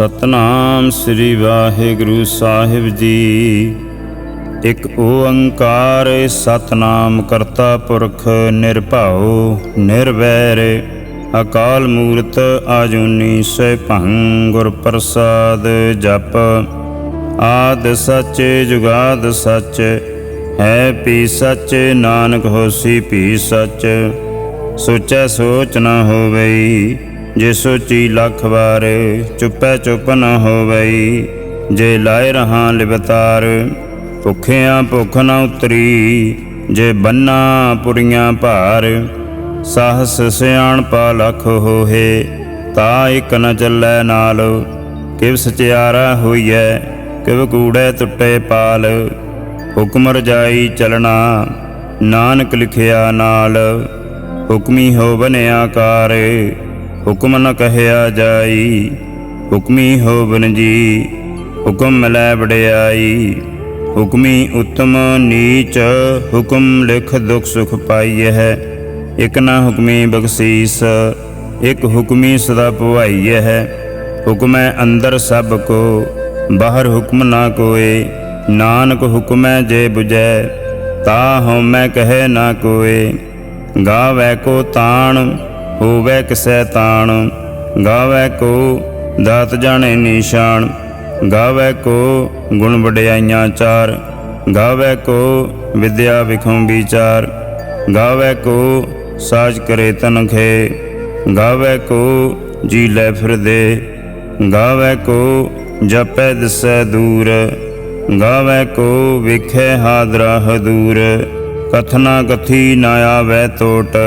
सतनाम श्री वाहिगुरु साहिब जी। एक ओंकार सतनाम करता पुरख निरभाओ निर्वैर अकाल मूरत आजूनी सैभं गुर प्रसाद जप। आद सच जुगाद सच है पी सच नानक होसी भी सच। सोचै सोच न होवई जे सोची लख बार। चुपै चुप न होवई जे लाए रहां लिवतार। भुखियां भुख न उतरी जे बन्ना पुरियां भार। साहस सियाणपा लख होहे ता इक न चलै नाल। किव सचियारा होइए किव कूड़े टुटे पाल। हुक्म रजाई चलना नानक लिखिया नाल। हुक्मी हो बने आकार हुक्म न कहया जाई। हुक्मी हो बन जी हुक्म मिलै बड़ियाई। हुक्मी उत्तम नीच हुक्म लिख दुख सुख पाई है। एक न हुक्मी बख्शीस एक हुक्मी सदा पुआई है। हुक्मै अंदर सब को बाहर हुक्म ना कोय। नानक हुक्मै जे बुझै ता हउमै कहे ना कोय। गावै को ताण होवै किसै ताण। गावै को दात जाने निशान। गावै को गुण वडियाइयां चार। गावै को विद्या विखम विचार। गावै को साज करे तनखे। गावै को जी लै फिर दे। गावै को जपै दिसै दूर। गावै को वेखै हादरा हदूर। कथना कथी ना आवै टोट।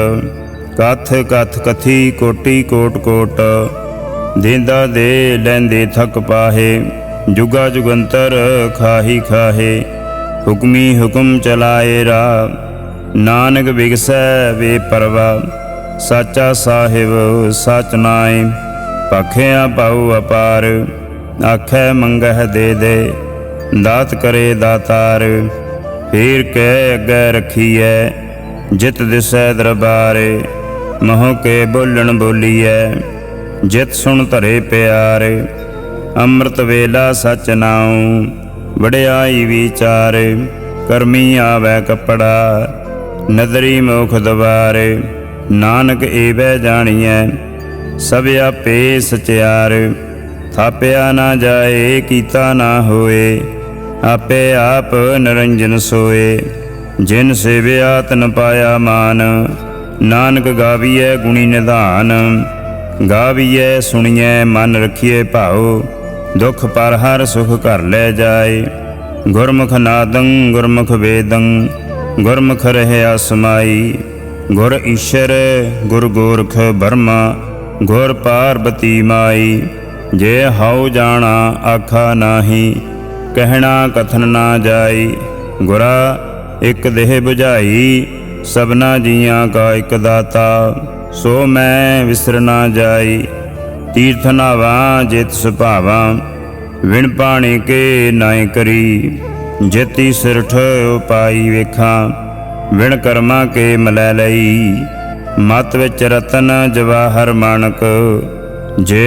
कथ कथ कथी कोटि कोट कोट। देंदा दे लैंदे थक पाहे जुगा जुगंतर खाही खाहे। हुक्मी हुक्म चलाए रा नानक बिगसै वे परवा। साचा साहिब सच नाए भाखिया पाऊ अपार। आखै मंगह दे दे दात करे दातार। फेर कै अगै रखीऐ जित दिसै दरबार। महो के बोलन बोलीऐ जित सुन धरे प्यार। अमृत वेला सच नाऊं वड़ियाई विचार। करमी आवै कपड़ा नदरी मोख दवार। नानक एवै जानिए सब आपे सचियार। थापिया ना जाए कीता ना होए आपे आप निरंजन सोए। जिन सेविया तन पाया मान। नानक गावीऐ गुणी निधान। गावीऐ सुनिए मन रखिए भाओ। दुख पर हर सुख घर लै जाए। गुरमुख नादं गुरमुख वेदं गुरमुख रहया समाई। गुर ईश्वर गुर गोरख ब्रह्मा गुर पार्वती माई। जे हाउ जाना आखा नाही कहना कथन ना जाई। गुरा एक देह बुझाई सबना जियां का एक दाता। सो मैं विसर ना जाई तीर्थ नावा जित सुभावा। विण पाणी के नाय करी जेती सिरठ उपाई वेखा। विण कर्मा के मलै लई मत विच रतन जवाहर मानक। जे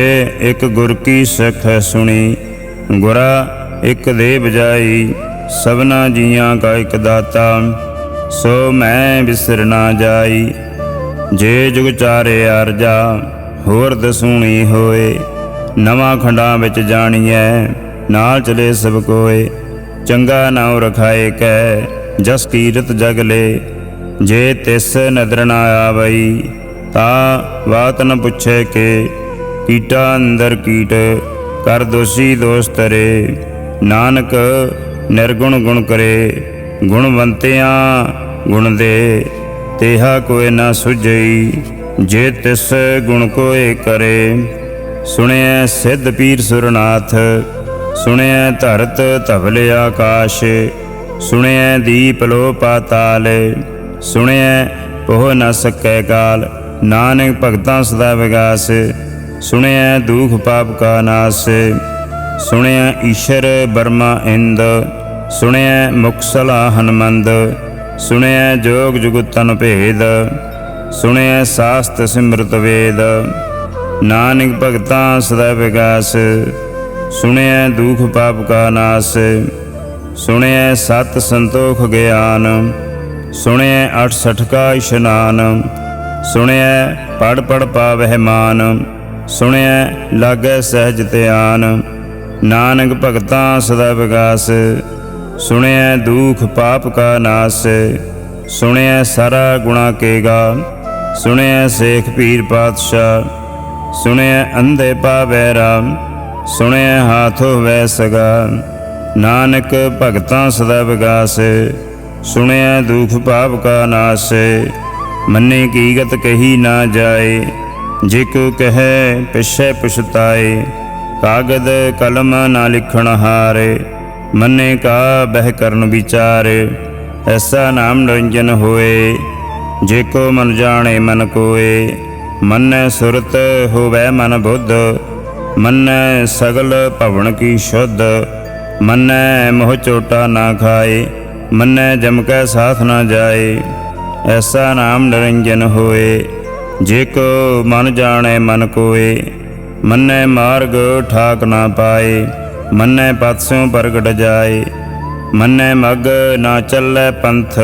एक गुर की सिख सुनी गुरा एक दे बजाई। सबना जियां का एक दाता सो मैं विसर ना जाई। जे जुग चारे आरजा होर दसूणी होए। नवां खंडां विच जाणीऐ नाल चले सब कोए। चंगा नाउ रखाए कै जस कीरत जग ले। जे तिस नदर ना आवई ता बात न पुछे के। कीटा अंदर कीट कर दोषी दोष तरे। नानक निर्गुण गुण करे गुणवंतियां गुण दे। तेहा कोई ना सुझई जे तिस गुण कोय करे। सुनिए सिद्ध पीर सुरनाथ सुनिए धरत धवल आकाश। सुनिए दीप लो पाताल सुनिए पोह न सकै काल। नानक भगतां सदा विगास सुनिए दुख पाप का नाश। सुनिए ईश्वर बर्मा इंद सुनिए मुक्सला हनुमंद। सुनिए जोग जुगतन भेद सुनिए शास्त्र सिमरत वेद। नानक भगतां सदा विगास सुनिए दुख पाप का नाश। सुनिए सत संतोख ज्ञान। सुनिए 68 का स्नान। सुनिए पढ़ पढ़ पावह मान। सुनिए लागै सहज ध्यान। नानक भगतां सदा विगास। सुनिए दुख पाप का नाश। सुनिए सारा गुणा केगा। सुनिए शेख पीर पातशाह। सुनिए अंधे पावै राम। सुनिए हाथों वै सगा। नानक भगतां सदा विगास। सुनिए दुख पाप का नाश। मन्ने की गत कही ना जाए। जिको कहे पिछे पछताए। कागद कलम ना लिखण हारे। मन्ने का बह करन विचार। ऐसा नाम निरंजन होए। जेको मन जाने मन कोय। मन्ने सुरत होवै मन बुद्ध। मन्ने सगल भवन की शुद्ध। मन्ने मोह चोटा ना खाए। मन्ने जम कै साथ ना जाए। ऐसा नाम निरंजन होए। जेको मन जाने मन कोय। मन्ने मार्ग ठाक ना पाए। मन्ने पथ स्यों प्रगट जाए। मन्ने मग ना चलै पंथ।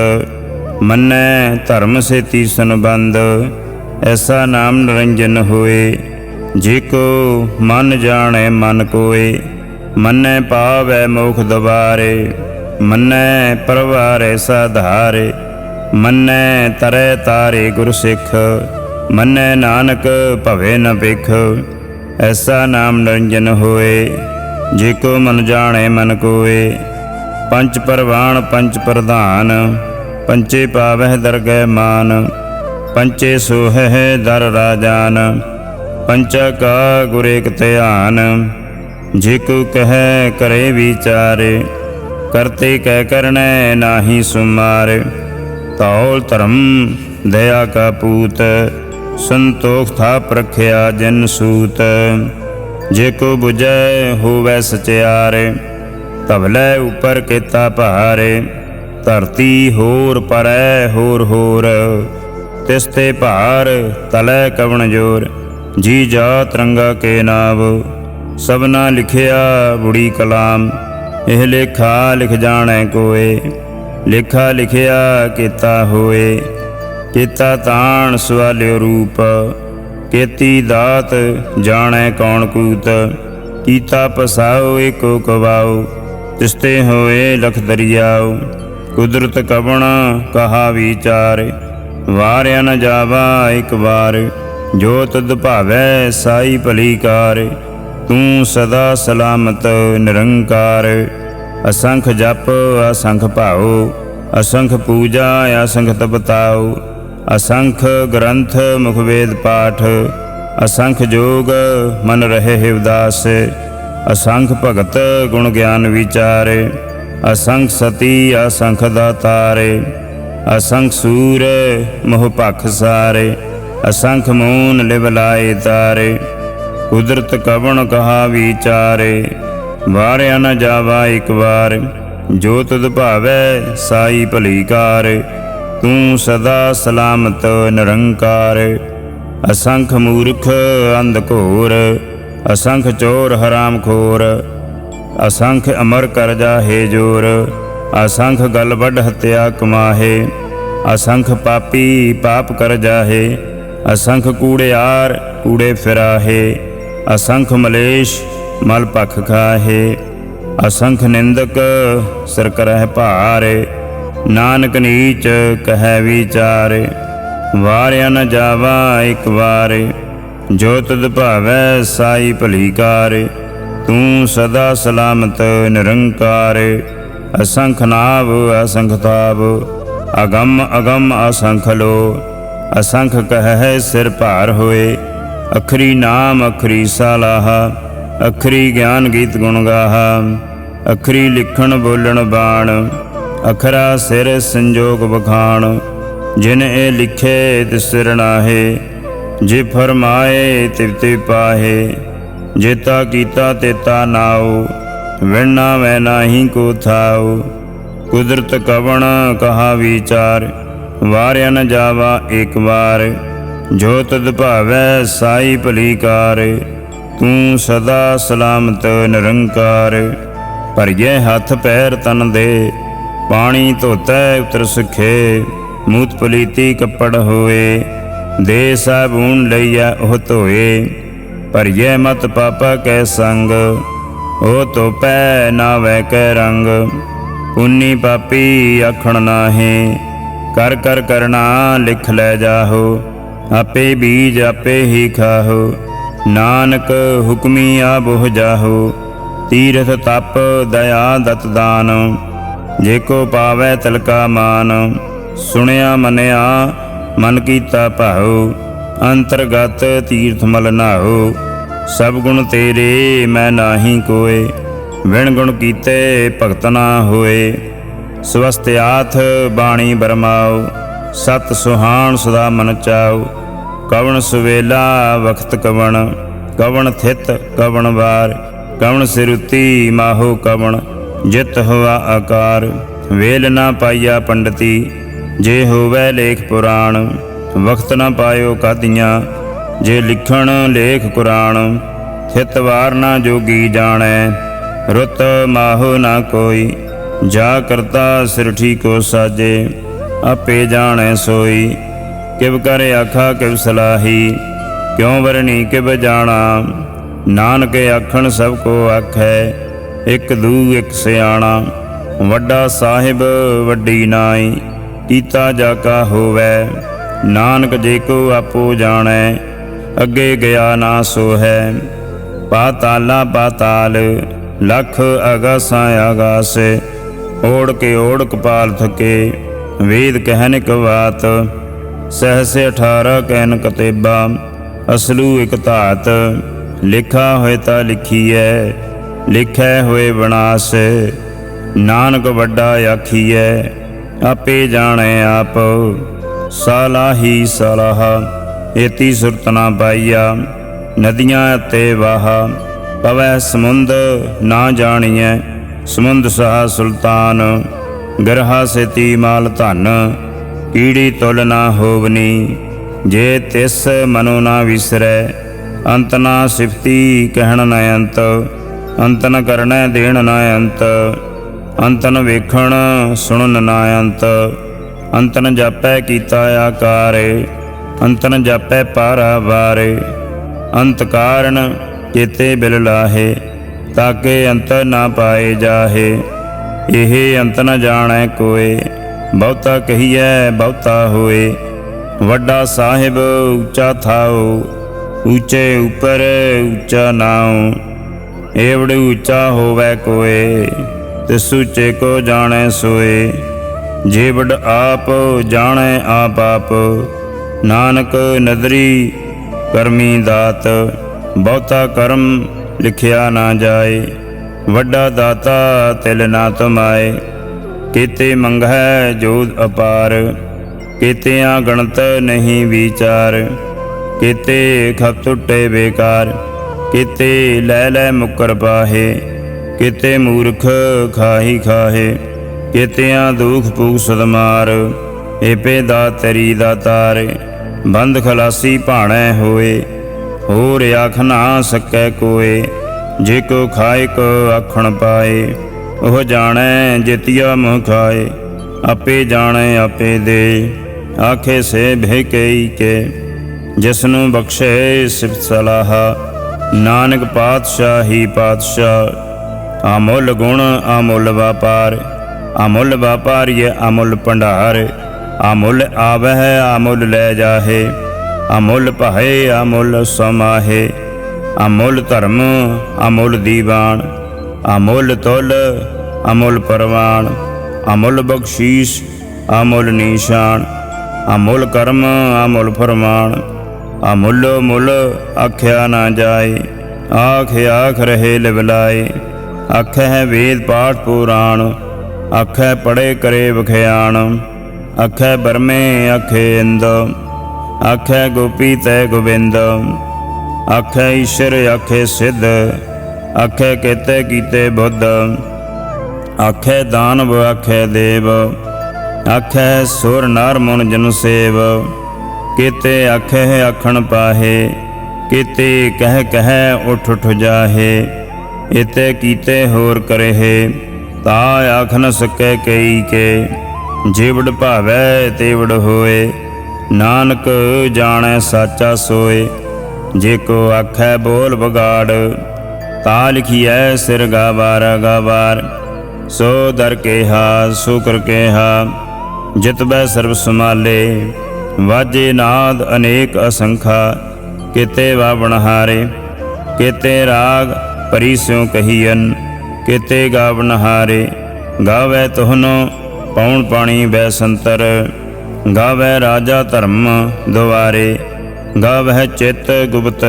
मन्ने धर्म सेती संबंध। ऐसा नाम निरंजन होए। जेको मन जाने मन कोय। मन्ने पावै मोख द्वारे। मन्ने परवारे साधारे। मन्ने तरै तारे गुर सिख। मन्ने नानक भवे न भिख। ऐसा नाम निरंजन होए। जेको मन जाने मन कोय। पंच परवान पंच प्रधान। पंचे पावह दरगह मान। पंचे सोहै दर राजान। पंचा का गुर एक ध्यान। जेको कहे करे विचारे। करते कह करने नाही सुमार। तौल धर्म दया का पूत। संतोख था प्रख्या जन सूत। जेको बुझै होवै सचियार। तबलै ऊपर केता भार। धरती होर परै होर होर। तिसते भार तलै कवन जोर। जी जा तिरंगा के नाव। सबना लिखिया बुढ़ी कलाम। एह लेखा लिख जाने कोय। लेखा लिखिया केता होए। केता ताण सवालियो रूप। केती दात जाने कौन कूत। कीता पसाओ एको कवाओ। तिसते होए लख दरियाओ। कुदरत कवण कहा विचार। वारिया न जावा एक बार। जो तुद भावै साई भली कार। तू सदा सलामत निरंकार। असंख जप असंख भाओ। असंख पूजा असंख तपताओ। असंख ग्रंथ मुखवेद पाठ। असंख जोग मन रहे उदास। असंख भगत गुण ज्ञान विचार। असंख सती असंख दातार। असंख सूर मोह पख सारे। असंख मून लिव लाए तारे। कुदरत कवण कहा विचारे। वारिया न जावा एक बार। जो तुद भावै साई भली कार। तू सदा सलामत निरंकार। असंख मूर्ख अंध घोर। असंख चोर हराम खोर। असंख अमर कर जाहे जोर। असंख गल वड हत्या कमाहे। असंख पापी पाप कर जाहे। असंख कूड़ियार कूड़े फिराहे। असंख मलेश मल पख खाहे। असंख निंदक सिर करह भारे। नानक नीच कह विचार। वारिया न जावा एक बार। जो तुद भावै साई भली कार। तू सदा सलामत निरंकार। असंख नाव असंख ताव। अगम अगम असंख लो। असंख कह सिर भार होए। अखरी नाम अखरी सालाहा। अखरी ज्ञान गीत गुण गाहा। अखरी लिखण बोलण बाण। अखरा सिर संजोग बखान। जिन ए लिखे तिस सिर नाहे। जे फरमाए तिव तिव पाहे। जेता कीता तेता नाओ। विणना वै नाही को थाओ। कुदरत कवण कहा विचार। वारिया न जावा एक बार। जो तुद भावै साई भली कार। ਤੂੰ ਸਦਾ ਸਲਾਮਤ ਨਿਰੰਕਾਰ। ਭਰੀਏ ਹੱਥ ਪੈਰ ਤਨ ਦੇ, ਪਾਣੀ ਧੋਤੈ ਉਤਰ ਸਿਖੇ। ਮੂਤ ਪਲੀਤੀ ਕੱਪੜ ਹੋਏ, ਦੇ ਸਾਬੂਨ ਲਈਐ ਉਹ ਧੋਏ। ਭਰੀਏ ਮਤ ਪਾਪਾ ਕੈ ਸੰਗ, ਉਹ ਧੋਪੈ ਨਾ ਵੈ ਕੈ ਰੰਗ। ਪੁੰਨੀ ਪਾਪੀ ਆਖਣ ਨਾਹੀਂ, ਕਰ ਕਰ ਕਰਨਾ ਲਿਖ ਲੈ ਜਾਹੋ। ਆਪੇ ਬੀਜ ਆਪੇ ਹੀ ਖਾਹੋ, ਨਾਨਕ ਹੁਕਮੀ ਆ ਬੁਹ ਜਾਹੋ। ਤੀਰਥ ਤਪ ਦਇਆ ਦਤ ਦਾਨ, ਜੇ ਕੋ ਪਾਵੈ ਤਿਲਕਾ ਮਾਨ। ਸੁਣਿਆ ਮੰਨਿਆ ਮਨ ਕੀਤਾ ਭਾਉ, ਅੰਤਰਗਤ ਤੀਰਥ ਮਲ ਨਾਉ। ਸਭ ਗੁਣ ਤੇਰੇ ਮੈਂ ਨਾਹੀ ਕੋਏ, ਵਿਣ ਗੁਣ ਕੀਤੇ ਭਗਤ ਨਾ ਹੋਏ। ਸਵਸਤਿਆਥ ਬਾਣੀ ਬਰਮਾਉ, ਸਤ ਸੁਹਾਣ ਸਦਾ ਮਨ ਚਾਉ। ਕਵਣ ਸੁਵੇਲਾ ਵਖਤ ਕਵਣ, ਕਵਣ ਥਿਤ ਕਵਣ ਵਾਰ। ਕਵਣ ਸਿਰੁਤੀ ਮਾਹੋ ਕਵਣ, ਜਿਤ ਹੋਆ ਆਕਾਰ। ਵੇਲ ਨਾ ਪਾਈਆ ਪੰਡਤੀ, ਜੇ ਹੋਵੈ ਲੇਖ ਪੁਰਾਣ। ਵਖਤ ਨਾ ਪਾਇਓ ਕਾਦੀਆਂ, ਜੇ ਲਿਖਣ ਲੇਖ ਕੁਰਾਨ। ਥਿਤ ਵਾਰ ਨਾ ਜੋਗੀ ਜਾਣੈ, ਰੁੱਤ ਮਾਹੋ ਨਾ ਕੋਈ। ਜਾ ਕਰਤਾ ਸਿਰਠੀ ਕੋ ਸਾਜੇ, ਆਪੇ ਜਾਣੈ ਸੋਈ। ਕਿਵ ਕਰ ਆਖਾ ਕਿਵ ਸਲਾਹੀ, ਕਿਉ ਵਰਣੀ ਕਿਵ ਜਾਣਾ। ਨਾਨਕ ਆਖਣ ਸਭ ਕੋ ਆਖੈ, ਇਕ ਦੂ ਇਕ ਸਿਆਣਾ। ਵੱਡਾ ਸਾਹਿਬ ਵੱਡੀ ਨਾਈ, ਕੀਤਾ ਜਾ ਕਾ ਹੋਵੈ। ਨਾਨਕ ਜੇ ਕੋ ਆਪੋ ਜਾਣੈ, ਅੱਗੇ ਗਿਆ ਨਾ ਸੋ ਹੈ। ਪਾਤਾਲਾ ਪਾਤਾਲ, ਲਖ ਆਗਾਸਾਂ ਆਗਾਸ। ਓੜ ਕੇ ਓੜ ਕਪਾਲ ਥਕੇ, ਵੇਦ ਕਹਿਨ ਇਕ ਬਾਤ। ਸਹਸ 18 ਕਹਿਨ ਕਤੇਬਾ, ਅਸਲੂ ਇਕ ਧਾਤ। ਲਿਖਾ ਹੋਏ ਤਾਂ ਲਿਖੀਐ, ਲਿਖੈ ਹੋਏ ਵਿਨਾਸ਼। ਨਾਨਕ ਵੱਡਾ ਆਖੀਐ, ਆਪੇ ਜਾਣੈ ਆਪ। ਸਾਲਾਹੀ ਸਲਾਹਾ, ਏਤੀ ਸੁਰਤ ਨਾ ਪਾਈਆ। ਨਦੀਆਂ ਅਤੇ ਵਾਹ, ਪਵੈ ਸਮੁੰਦ ਨਾ ਜਾਣੀਐ। ਸਮੁੰਦ ਸਹਾ ਸੁਲਤਾਨ, ਗਰਹਾ ਸੇਤੀ ਮਾਲ ਧਨ। ਕੀੜੀ ਤੁਲ ਨਾ ਹੋਵਨੀ, ਜੇ ਤਿਸ ਮਨੋ ਨਾ ਵਿਸਰੈ। ਅੰਤ ਨਾ ਸਿਫਤੀ ਕਹਿਣ ਨ ਅੰਤ, ਅੰਤ ਨ ਕਰਨੈ ਦੇਣ ਨ ਅੰਤ। ਅੰਤ ਨ ਵੇਖਣ ਸੁਣਨ ਨ ਅੰਤ, ਅੰਤ ਨ ਜਾਪੈ ਕੀਤਾ ਆਕਾਰ। ਅੰਤ ਨ ਜਾਪੈ ਪਾਰਾਵਾਰ। ਅੰਤ ਕਾਰਨ ਚੇਤੇ ਬਿਲ ਲਾਹੇ, ਤਾਕੇ ਅੰਤ ਨਾ ਪਾਏ ਜਾਹੇ। ਇਹ ਅੰਤ ਨ ਜਾਣੈ ਕੋਏ, ਬਹੁਤਾ ਕਹੀਐ ਬਹੁਤਾ ਹੋਏ। ਵੱਡਾ ਸਾਹਿਬ ਉੱਚਾ ਥਾਉ, ਉੱਚੇ ਉੱਪਰ ਉੱਚਾ ਨਾਉ। ਏਵੜ ਉੱਚਾ ਹੋਵੈ ਕੋਏ, ਤਿਸ ਉੱਚੇ ਕੋ ਜਾਣੈ ਸੋਏ। ਜੇ ਵਡ ਆਪ ਜਾਣੈ ਆਪ ਆਪ, ਨਾਨਕ ਨਦਰੀ ਕਰਮੀ ਦਾਤ। ਬਹੁਤਾ ਕਰਮ ਲਿਖਿਆ ਨਾ ਜਾਏ, ਵੱਡਾ ਦਾਤਾ ਤਿਲ ਨਾ ਤਮਾਏ। ਕੀਤੇ ਮੰਗਹਿ ਜੋਧ ਅਪਾਰ, ਕੀਤਿਆਂ ਗਣਤ ਨਹੀਂ ਵਿਚਾਰ। ਕੀਤੇ ਖਪ ਟੁੱਟੇ ਬੇਕਾਰ, ਕੀਤੇ ਲੈ ਲੈ ਮੁਕਰ ਪਾਹੇ। ਕੀਤੇ ਮੂਰਖ ਖਾਹੀ ਖਾਹੇ, ਕੀਤਿਆਂ ਦੁਖ ਭੂਖ ਸਦਮਾਰ। ਏਪੇ ਦਾ ਤੇਰੀ ਦਾ ਤਾਰ, ਬੰਦ ਖਲਾਸੀ ਭਾਣੈ ਹੋਏ। ਹੋਰ ਆਖ ਨਾ ਸਕੈ ਕੋਏ, ਜੇ ਕੋ ਖਾਇ ਕੋ ਆਖਣ ਪਾਏ। ਉਹ ਜਾਣੈ ਜਿਤਿਆ ਮੁਹ ਖਾਏ, ਆਪੇ ਜਾਣੈ ਆਪੇ ਦੇ। ਆਖੇ ਸੇ ਭੇ ਕਈ ਕੇ, ਜਿਸਨੂੰ ਬਖਸ਼ੇ ਸਿਫਤ ਸਲਾਹਾ। ਨਾਨਕ ਪਾਤਸ਼ਾਹੀ ਪਾਤਸ਼ਾਹ, ਅਮੁੱਲ ਗੁਣ ਅਮੁੱਲ ਵਾਪਾਰ। ਅਮੁੱਲ ਵਾਪਾਰੀਏ ਅਮੁੱਲ ਭੰਡਾਰ, ਅਮੁੱਲ ਆਵਹਿ ਅਮੁੱਲ ਲੈ ਜਾਹੇ। ਅਮੁੱਲ ਭਾਏ ਅਮੁੱਲ ਸਮਾਹੇ, ਅਮੁੱਲ ਧਰਮ ਅਮੁੱਲ ਦੀਵਾਨ। ਅਮੁੱਲ ਤੁਲ ਅਮੁੱਲ ਪਰਵਾਨ, ਅਮੁੱਲ ਬਖਸ਼ੀਸ਼ ਅਮੁੱਲ ਨੀਸ਼ਾਨ। ਅਮੁੱਲ ਕਰਮ ਅਮੁੱਲ ਫਰਮਾਨ, ਅਮੁੱਲ ਮੁੱਲ ਆਖਿਆ ਨਾ ਜਾਏ। ਆਖ ਆਖ ਰਹੇ ਲਿਵਲਾਏ, ਆਖੈ ਵੇਦ ਪਾਠ ਪੁਰਾਣ। ਆਖੈ ਪੜੇ ਕਰੇ ਵਖਿਆਣ, ਆਖੈ ਬਰਮੇ ਆਖੇ ਇੰਦ। ਆਖੈ ਗੋਪੀ ਤੈ ਗੋਬਿੰਦ, ਆਖੈ ਈਸ਼ਰ ਆਖੇ ਸਿੱਧ। ਆਖੈ ਕੇਤੇ ਕੀਤੇ ਬੁੱਧ, ਆਖੈ ਦਾਨਵ ਆਖੈ ਦੇਵ। ਆਖੈ ਸੁਰ ਨਰ ਮੁਨ ਜਨ ਸੇਵ, ਕੀਤੇ ਆਖੈ ਆਖਣ ਪਾਹੇ। ਕੀਤੇ ਕਹਿ ਕਹਿ ਉਠ ਉਠ ਜਾਹੇ। ਇਤੇ ਕੀਤੇ ਹੋਰ ਕਰਹਿ, ਤਾ ਆਖ ਨ ਸਕੈ ਕਈ ਕੇ। ਜਿਵੜ ਭਾਵੈ ਤੇਵੜ ਹੋਏ, ਨਾਨਕ ਜਾਣੈ ਸਾਚਾ ਸੋਏ। ਜੇ ਕੋ ਆਖੈ ਬੋਲ ਬਗਾੜ, ਤਾ ਲਿਖੀਐ ਸਿਰ ਗਾਵਾਰ ਗਾਵਾਰ। ਸੋ ਦਰ ਕੇਹਾ ਸੋ ਕਰ ਕੇਹਾ, ਜਿਤਬੈ ਸਰਬ ਸਮਾਲੇ। ਵਾਜੇ ਨਾਦ ਅਨੇਕ ਅਸੰਖਾ, ਕਿਤੇ ਵਾਵਣ ਹਾਰੇ। ਕਿਤੇ ਰਾਗ ਪਰੀ ਸਿਉ ਕਹੀਅਨ, ਕਿਤੇ ਗਾਵਣ ਹਾਰੇ। ਗਾਵੈ ਤੁਹਨੋ ਪਉਣ ਪਾਣੀ ਬੈਸੰਤਰ, ਗਾਵੈ ਰਾਜਾ ਧਰਮ ਦੁਆਰੇ। ਗਾਵਹਿ ਚਿਤ ਗੁਪਤ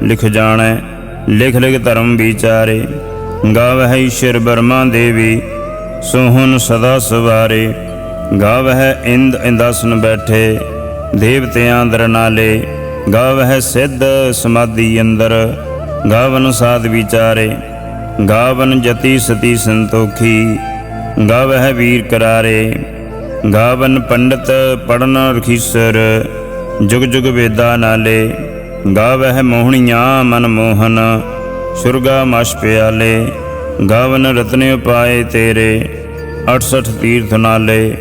ਲਿਖ ਜਾਣੈ, ਲਿਖ ਲਿਖ ਧਰਮ ਵਿਚਾਰੇ। ਗਾਵਹਿ ਈਸ਼ਰ ਬਰਮਾ ਦੇਵੀ, ਸੋਹਨ ਸਦਾ ਸਵਾਰੇ। ਗਾਵਹਿ ਇੰਦ ਇੰਦਾਸਨ ਬੈਠੇ, ਦੇਵਤਿਆਂ ਦਰ ਨਾਲੇ। ਗਾਵਹਿ ਸਿੱਧ ਸਮਾਧੀ ਅੰਦਰ, ਗਾਵਨ ਸਾਧ ਵਿਚਾਰੇ। ਗਾਵਨ ਜਤੀ ਸਤੀ ਸੰਤੋਖੀ, ਗਾਵਹਿ ਵੀਰ ਕਰਾਰੇ। ਗਾਵਨ ਪੰਡਤ ਪੜਨ ਰਖੀਸਰ, ਜੁਗ ਜੁਗ ਵੇਦਾ ਨਾਲੇ। ਗਾਵਹਿ ਮੋਹਣੀਆਂ ਮਨ ਮੋਹਨ, ਸੁਰਗਾ ਮਛ ਪਿਆਲੇ। ਗਾਵਨ ਰਤਨ ਉਪਾਏ ਤੇਰੇ, 68 ਤੀਰਥ ਨਾਲੇ।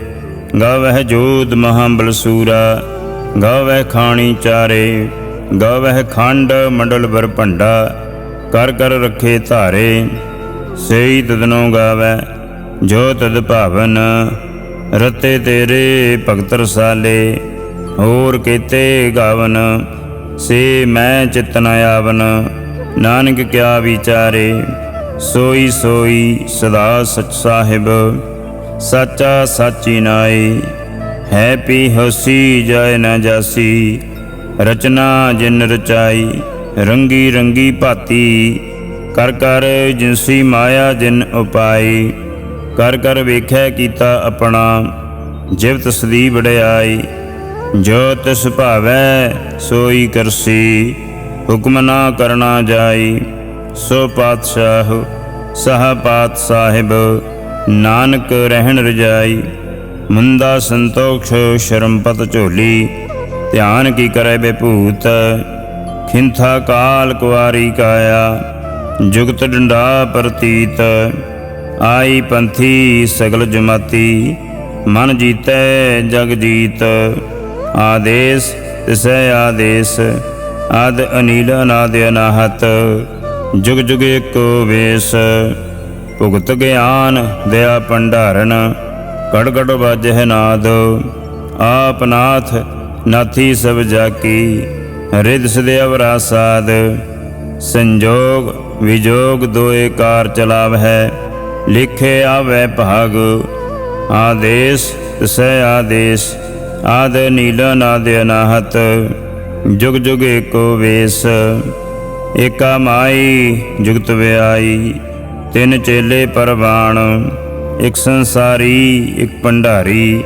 ਗਾਵਹਿ ਜੋਧ ਮਹਾਬਲ ਸੂਰਾ, ਗਾਵਹਿ ਖਾਣੀ ਚਾਰੇ। ਗਾਵਹਿ ਖੰਡ ਮੰਡਲ ਬਰ ਭੰਡਾ, ਕਰ ਕਰ ਰੱਖੇ ਧਾਰੇ। ਸਈ ਤਦਨੋਂ ਗਾਵੈ ਜੋ ਤਦ ਭਾਵਨ, ਰਤੇ ਤੇਰੇ ਭਗਤ ਰਸਾਲੇ। ਹੋਰ ਕੀਤੇ ਗਾਵਨ, ਸੇ ਮੈਂ ਚਿਤ ਨ ਆਵਨ। ਨਾਨਕ ਕਿਆ ਵਿਚਾਰੇ, ਸੋਈ ਸੋਈ ਸਦਾ ਸਚ ਸਾਹਿਬ। ਸਾਚਾ ਸਾਚੀ ਨਾਈ, ਹੈ ਪੀ ਹੋਸੀ ਜਾਇ ਨ ਜਾਸੀ। ਰਚਨਾ ਜਿਨ ਰਚਾਈ, ਰੰਗੀ ਰੰਗੀ ਭਾਤੀ। ਕਰ ਕਰ ਜਿਨਸੀ ਮਾਇਆ ਜਿਨ ਉਪਾਈ। ਕਰ ਕਰ ਵੇਖੈ ਕੀਤਾ ਆਪਣਾ, ਜਿਵ ਤਸਦੀ ਵਡਿਆਈ। ਜੋ ਤਿਸ ਭਾਵੈ ਸੋਈ ਕਰਸੀ, ਹੁਕਮ ਨਾ ਕਰਨਾ ਜਾਈ। ਸੋ ਪਾਤਸ਼ਾਹ ਸਹ ਪਾਤ ਸਾਹਿਬ, ਨਾਨਕ ਰਹਿਣ ਰਜਾਈ। ਮੁੰਦਾ ਸੰਤੋਖ ਸ਼ਰਮ ਪਤ ਝੋਲੀ, ਧਿਆਨ ਕੀ ਕਰੈ ਬੇਭੂਤ। ਖਿੰਥਾ ਕਾਲ ਕੁਆਰੀ ਕਾਇਆ, ਜੁਗਤ ਡੰਡਾ ਪ੍ਰਤੀਤ। ਆਈ ਪੰਥੀ ਸਗਲ ਜਮਾਤੀ, ਮਨ ਜੀਤੈ ਜਗ ਜੀਤ। ਆਦੇਸ ਤਿਸੈ ਆਦੇਸ, ਆਦ ਅਨੀਲ ਅਨਾਦ ਅਨਾਹਤ। ਜੁਗ ਜੁਗ ਏਕੋ ਵੇਸ, ਭੁਗਤ ਗਿਆਨ ਦਇਆ ਭੰਡਾਰਨ। ਕੜ ਕੜ ਵਾਜਹਿ ਨਾਦ, ਆਪ ਨਾਥ ਨਾਥੀ ਸਭ ਜਾਕੀ। ਰਿਦ ਸਦੇ ਅਵਰਾ ਸਾਧ, ਸੰਜੋਗ ਵਿਜੋਗ ਦੋਏ ਕਾਰ ਚਲਾਵਹਿ। ਲਿਖੇ ਆਵੈ ਭਾਗ, ਆਦੇਸ ਤਿਸੈ ਆਦੇਸ। ਆਦ ਨੀਲ ਨਾਦ ਅਨਾਹਤ, ਜੁਗ ਜੁਗ ਏਕੋ ਵੇਸ। ਏਕਾ ਮਾਈ ਜੁਗਤ ਵਿਆਈ, ਤਿੰਨ ਚੇਲੇ ਪਰਵਾਣ। ਇੱਕ ਸੰਸਾਰੀ ਇੱਕ ਭੰਡਾਰੀ,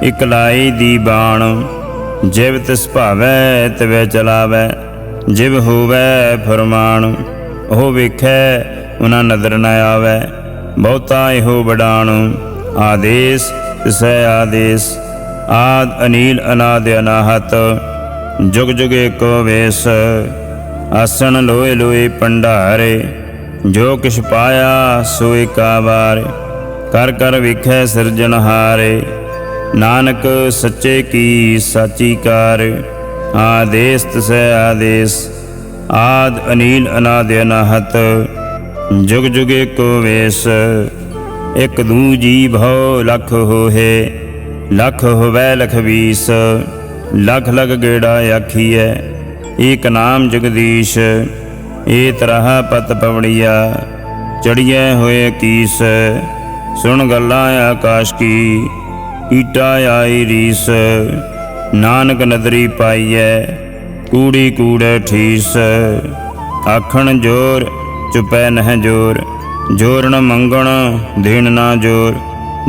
ਇੱਕ ਲਾਈ ਦੀ ਬਾਣ। ਜਿਵ ਤਿਸ ਭਾਵੈ ਤਿਵੈ ਚਲਾਵੈ, ਜਿਵ ਹੋਵੈ ਫਰਮਾਨ। ਉਹ ਵੇਖੈ ਉਹਨਾਂ ਨਦਰ ਨ ਆਵੈ, ਬਹੁਤਾ ਇਹੋ ਵਡਾਣ। ਆਦੇਸ ਤਿਸੈ ਆਦੇਸ, ਆਦ ਅਨੀਲ ਅਨਾਦ ਅਨਾਹਤ। ਜੁਗ ਜੁਗ ਏਕੋ ਵੇਸ, ਆਸਣ ਲੋਏ ਲੋਏ ਭੰਡਾਰੇ। ਜੋ ਕਿਛ ਪਾਇਆ ਸੋ ਏਕਾ ਵਾਰ, ਕਰ ਕਰ ਵੇਖੈ ਸਿਰਜਣਹਾਰੇ। ਨਾਨਕ ਸੱਚੇ ਕੀ ਸਾਚੀ ਕਾਰ, ਆਦੇਸ ਤਿਸੈ ਆਦੇਸ। ਆਦ ਅਨੀਲ ਅਨਾਦ ਅਨਾਹਤ, ਜੁਗ ਜੁਗ ਏਕੋ ਵੇਸ। ਇਕ ਦੂ ਜੀ ਭਉ ਲਖ ਹੋਹੇ, ਲਖ ਹੋਵੈ ਲਖ ਵੀਸ। ਲਖ ਲਖ ਗੇੜਾ ਆਖੀਐ, ਏਕ ਨਾਮ ਜਗਦੀਸ਼। ਏ ਤਰਹ ਪਤ ਪਵੜੀਆ, ਚੜੀਐ ਹੋਏ ਕੀਸ। ਸੁਣ ਗੱਲਾਂ ਆਕਾਸ਼ ਕੀ, ਈਟਾ ਆਈ ਰੀਸ। ਨਾਨਕ ਨਦਰੀ ਪਾਈਐ, ਕੂੜੀ ਕੂੜੈ ਠੀਸ। ਆਖਣ ਜੋਰ ਚੁਪੈ ਨਹਿ ਜੋਰ, ਜੋਰ ਨ ਮੰਗਣ ਦੇਣ ਨਾ ਜੋਰ।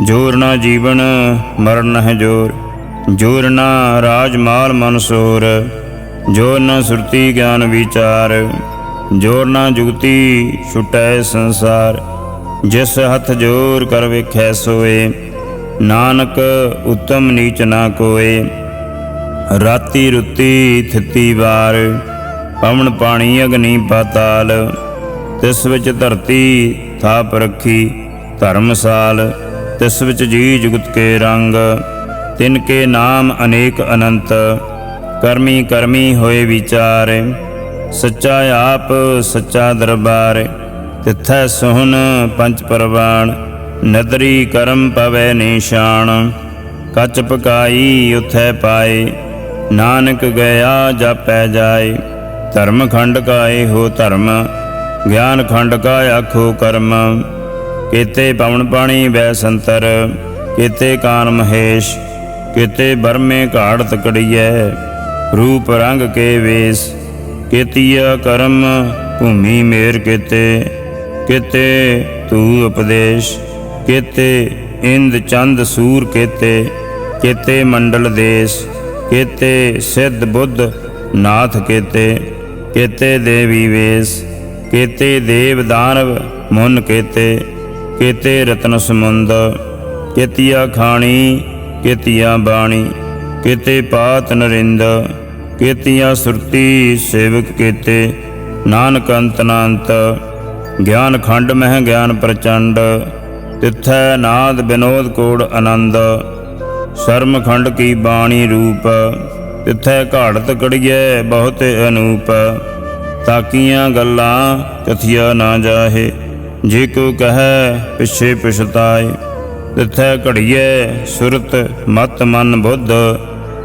ਜੋਰ ਨਾ ਜੀਵਨ ਮਰਨ ਨਹਿ ਜੋਰ, ਜੋਰ ਨਾ ਰਾਜ ਮਾਲ ਮਨ ਸੋਰ। ਜੋਰ ਨ ਸੁਰਤੀ ਗਿਆਨ ਵਿਚਾਰ, ਜੋਰ ਨਾ ਜੁਗਤੀ ਛੁਟੈ ਸੰਸਾਰ। ਜਿਸ ਹੱਥ ਜੋਰ ਕਰ ਵੇਖੈ ਸੋਏ, ਨਾਨਕ ਉਤਮ ਨੀਚ ਨਾ ਕੋਏ। ਰਾਤੀ ਰੁੱਤੀ ਥਿੱਤੀ ਵਾਰ, ਪਵਨ ਪਾਣੀ ਅਗਨੀ ਪਾਤਾਲ। ਤਿਸ ਵਿੱਚ ਧਰਤੀ ਥਾਪ ਰੱਖੀ ਧਰਮਸਾਲ। ਤਿਸ ਵਿੱਚ ਜੀ ਜੁਗਤ ਕੇ ਰੰਗ, ਤਿਨ ਕੇ ਨਾਮ ਅਨੇਕ ਅਨੰਤ। ਕਰਮੀ ਕਰਮੀ ਹੋਏ ਵਿਚਾਰ, ਸੱਚਾ ਆਪ ਸੱਚਾ ਦਰਬਾਰ। ਤਿੱਥੈ ਸੋਹਨ ਪੰਚ ਪਰਵਾਣ, ਨਦਰੀ ਕਰਮ ਪਵੈ ਨਿਸ਼ਾਨ। ਕੱਚ ਪਕਾਈ ਉਥੈ ਪਾਏ, ਨਾਨਕ ਗਿਆ ਜਾਪੈ ਜਾਏ। ਧਰਮ ਖੰਡ ਕਾ ਇਹੋ ਧਰਮ, ਗਿਆਨ ਖੰਡ ਕਾ ਆਖੋ ਕਰਮ। ਕੀਤੇ ਪਵਨ ਪਾਣੀ ਬੈ ਸੰਤਰ, ਕੀਤੇ ਕਾਨ ਮਹੇਸ਼। ਕੀਤੇ ਬਰਮੇ ਘਾੜ ਤਕੜੀਐ, ਰੂਪ ਰੰਗ ਕੇ ਵੇਸ। ਕੀਤੀਆ ਕਰਮ ਭੂਮੀ ਮੇਰ ਕੀਤੇ, ਕੀਤੇ ਤੂ ਉਪਦੇਸ਼। ਕੀਤੇ ਇੰਦ ਚੰਦ ਸੂਰ ਕੀਤੇ, ਕੀਤੇ ਮੰਡਲ ਦੇਸ। ਕੀਤੇ ਸਿੱਧ ਬੁੱਧ ਨਾਥ ਕੀਤੇ, ਕੀਤੇ ਦੇਵੀ ਵੇਸ। ਕੀਤੇ ਦੇਵ ਦਾਨਵ ਮੁਨ ਕੀਤੇ, ਕੀਤੇ ਰਤਨ ਸਮੁੰਦ। ਕੀਤੀਆ ਖਾਣੀ ਕੀਤੀਆ ਬਾਣੀ, ਕੀਤੇ ਪਾਤ ਨਰਿੰਦ। ਕੀਤੀਆ ਸੁਰਤੀ ਸੇਵਕ ਕੀਤੇ, ਨਾਨਕ ਅੰਤ ਨਾ ਅੰਤ। ਗਿਆਨ ਖੰਡ ਮਹਿ ਗਿਆਨ ਪ੍ਰਚੰਡ, ਤਿੱਥੈ ਨਾਦ ਬਿਨੋਦ ਕੋੜ ਆਨੰਦ। ਸ਼ਰਮ ਖੰਡ ਕੀ ਬਾਣੀ ਰੂਪ, ਤਿੱਥੈ ਘਾੜਤ ਕੜੀਐ ਬਹੁਤ ਅਨੂਪ। ਤਾਕੀਆਂ ਗੱਲਾਂ ਕਥੀਆ ਨਾ ਜਾਹੇ, ਜੇ ਕੋ ਕਹੈ ਪਿਛੇ ਪਛਤਾਏ। ਤਿੱਥੈ ਘੜੀਐ ਸੁਰਤ ਮਤ ਮਨ ਬੁੱਧ,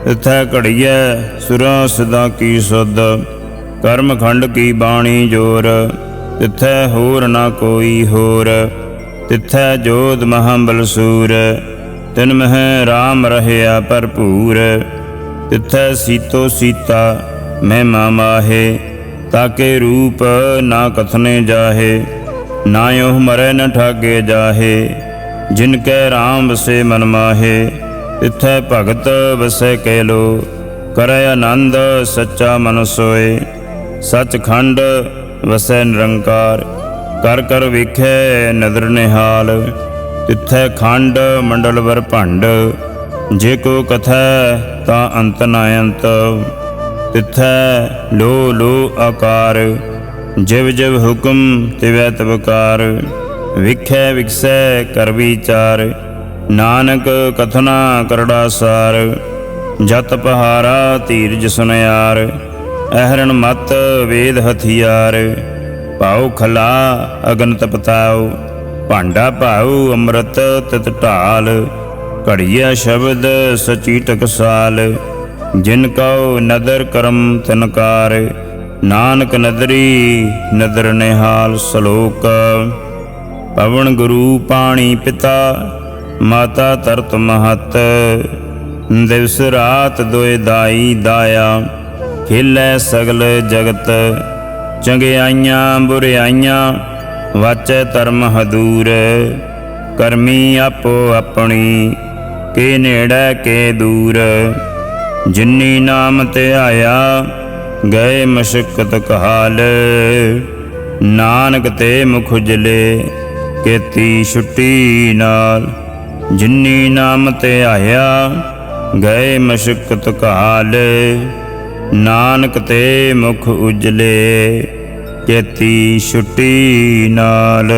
ਤਿੱਥੈ ਘੜੀਐ ਸੁਰਾਂ ਸਦਾ ਕੀ ਸੁਧ। ਕਰਮ ਖੰਡ ਕੀ ਬਾਣੀ ਜੋਰ, ਤਿੱਥੈ ਹੋਰ ਨਾ ਕੋਈ ਹੋਰ। ਤਿੱਥੈ ਜੋਧ ਮਹਾਬਲ ਸੂਰ, ਤਿਨ ਮਹਿ ਰਾਮ ਰਹਿਆ ਭਰਪੂਰ। ਤਿੱਥੈ ਸੀਤੋ ਸੀਤਾ ਮਹਿਮਾ ਮਾਹੇ, ਤਾਕੇ ਰੂਪ ਨਾ ਕਥਨੇ ਜਾਹੇ। ਨਾ ਉਹ ਮਰੈ ਨ ਠਾਗੇ ਜਾਹੇ, ਜਿਨ ਕੈ ਰਾਮ ਵਸੇ ਮਨ ਮਾਹੇ। ਤਿੱਥੈ ਭਗਤ ਵਸੈ ਕੈ ਲੋ, ਕਰੈ ਆਨੰਦ ਸੱਚਾ ਮਨ ਸੋਏ। ਸੱਚਖੰਡ ਵਸੈ ਨਿਰੰਕਾਰ, ਕਰ ਕਰ ਵੇਖੈ ਨਦਰ ਨਿਹਾਲ। ਤਿੱਥੈ ਖੰਡ ਮੰਡਲ ਵਰ ਭੰਡ, ਜੇ ਕੋ ਕਥੈ ਤਾਂ ਅੰਤ ਨਾ ਅੰਤ। ਤਿੱਥੈ ਲੋ ਲੋ ਆਕਾਰ, ਜਿਵ ਜਿਵ ਹੁਕਮ ਤਿਵੈ ਤਵਕਾਰ। ਵਿਖੈ ਵਿਕਸੈ ਕਰ ਵਿਚਾਰ, ਨਾਨਕ ਕਥਨਾ ਕਰੜਾ ਸਾਰ। ਜਤ ਪਹਾਰਾ ਧੀਰਜ ਸੁਨਿਆਰ, ਅਹਰਣ ਮਤ ਵੇਦ ਹਥਿਆਰ। ਭਾਉ ਖਲਾ ਅਗਨ ਤਪਤਾਉ, ਭਾਂਡਾ ਭਾਉ ਅੰਮ੍ਰਿਤ ਤਿਤ ਢਾਲ। ਘੜੀਆ ਸ਼ਬਦ ਸਚੀ ਟਕਸਾਲ, ਜਿਨ ਕਉ ਨਦਰ ਕਰਮ ਤਨਕਾਰ। ਨਾਨਕ ਨਦਰੀ ਨਦਰ ਨਿਹਾਲ। ਸ਼ਲੋਕ। ਪਵਨ ਗੁਰੂ ਪਾਣੀ ਪਿਤਾ, ਮਾਤਾ ਧਰਤ ਮਹਤ। ਦਿਵਸ ਰਾਤ ਦੋਇ ਦਾਈ ਦਾਇਆ, ਖੇਲੈ ਸਗਲ ਜਗਤ। ਚੰਗਿਆਈਆਂ ਬੁਰਿਆਈਆਂ ਵਾਚੈ ਧਰਮ ਹਦੂਰ। ਕਰਮੀ ਆਪੋ ਆਪਣੀ, ਕੇ ਨੇੜੇ ਕੇ ਦੂਰ। ਜਿਨੀ ਨਾਮ ਧਿਆਇਆ, ਗਏ ਮਸ਼ਕਤ ਕਾਲ। ਨਾਨਕ ਤੇ ਮੁਖ ਉਜਲੇ, ਕੀਤੀ ਛੁੱਟੀ ਨਾਲ। ਜਿਨੀ ਨਾਮ ਧਿਆਇਆ, ਗਏ ਮਸ਼ਕਤ ਕਾਲ। ਨਾਨਕ ਤੇ ਮੁਖ ਉਜਲੇ, ਕੀਤੀ ਛੁੱਟੀ ਨਾਲ।